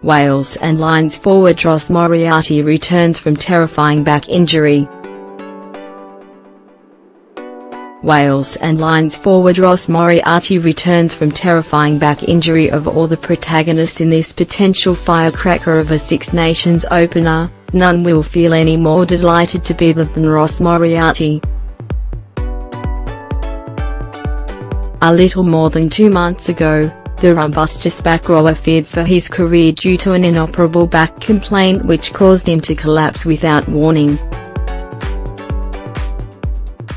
Wales and Lions forward Ross Moriarty returns from terrifying back injury. Wales and Lions forward Ross Moriarty returns from terrifying back injury. Of all the protagonists in this potential firecracker of a Six Nations opener, none will feel any more delighted to be there than Ross Moriarty. A little more than 2 months ago, the rumbustious back rower feared for his career due to an inoperable back complaint which caused him to collapse without warning.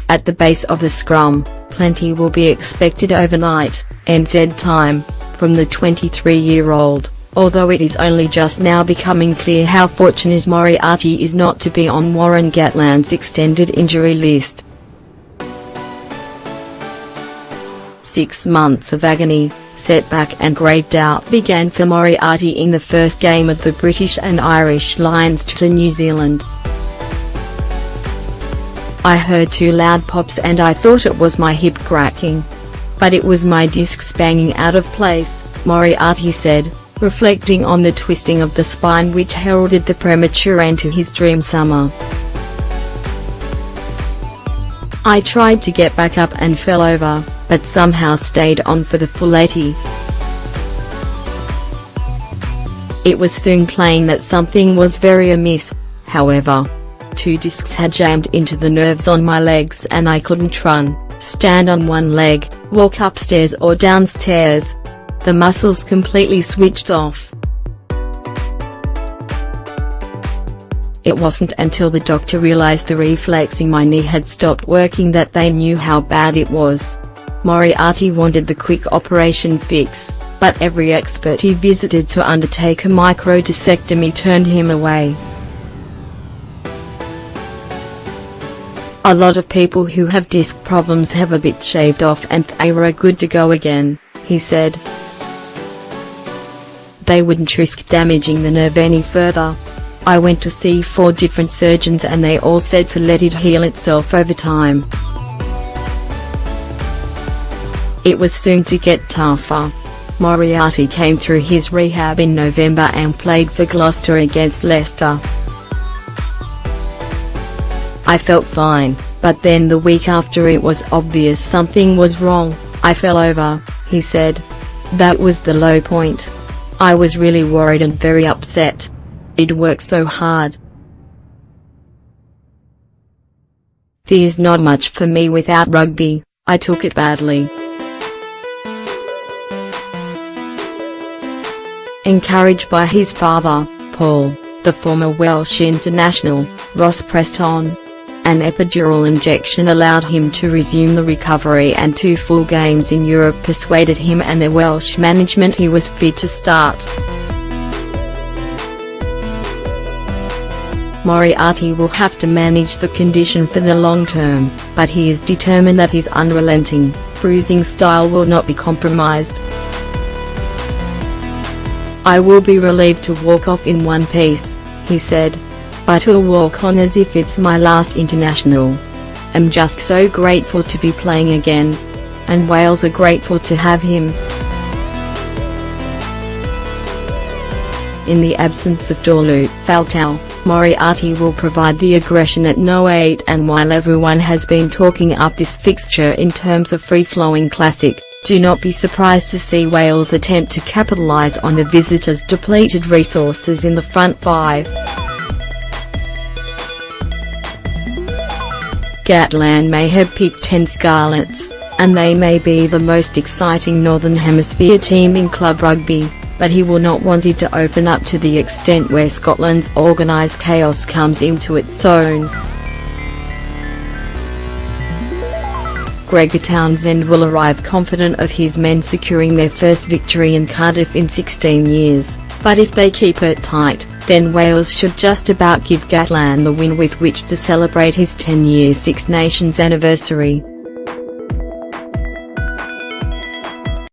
At the base of the scrum, plenty will be expected overnight, NZ time, from the 23-year-old, although it is only just now becoming clear how fortunate Moriarty is not to be on Warren Gatland's extended injury list. 6 months of agony, setback and grave doubt began for Moriarty in the first game of the British and Irish Lions to New Zealand. I heard 2 loud pops and I thought it was my hip cracking. But it was my discs banging out of place, Moriarty said, reflecting on the twisting of the spine which heralded the premature end to his dream summer. I tried to get back up and fell over, but somehow stayed on for the full 80. It was soon plain that something was very amiss, however. 2 discs had jammed into the nerves on my legs and I couldn't run, stand on one leg, walk upstairs or downstairs. The muscles completely switched off. It wasn't until the doctor realized the reflex in my knee had stopped working that they knew how bad it was. Moriarty wanted the quick operation fix, but every expert he visited to undertake a microdiscectomy turned him away. A lot of people who have disc problems have a bit shaved off and they were good to go again, he said. They wouldn't risk damaging the nerve any further. I went to see 4 different surgeons and they all said to let it heal itself over time. It was soon to get tougher. Moriarty came through his rehab in November and played for Gloucester against Leicester. I felt fine, but then the week after it was obvious something was wrong. I fell over, he said. That was the low point. I was really worried and very upset. I'd worked so hard. There's not much for me without rugby. I took it badly. Encouraged by his father, Paul, the former Welsh international, Ross pressed on. An epidural injection allowed him to resume the recovery and 2 full games in Europe persuaded him and the Welsh management he was fit to start. Moriarty will have to manage the condition for the long term, but he is determined that his unrelenting, bruising style will not be compromised. I will be relieved to walk off in one piece, he said. But I'll walk on as if it's my last international. I'm just so grateful to be playing again. And Wales are grateful to have him. In the absence of Dorlu Faltau, Moriarty will provide the aggression at no 8 and while everyone has been talking up this fixture in terms of free-flowing classic, do not be surprised to see Wales attempt to capitalise on the visitors' depleted resources in the front 5. Gatland may have picked 10 Scarlets, and they may be the most exciting Northern Hemisphere team in club rugby, but he will not want it to open up to the extent where Scotland's organised chaos comes into its own. Gregor Townsend will arrive confident of his men securing their first victory in Cardiff in 16 years, but if they keep it tight, then Wales should just about give Gatland the win with which to celebrate his 10-year Six Nations anniversary.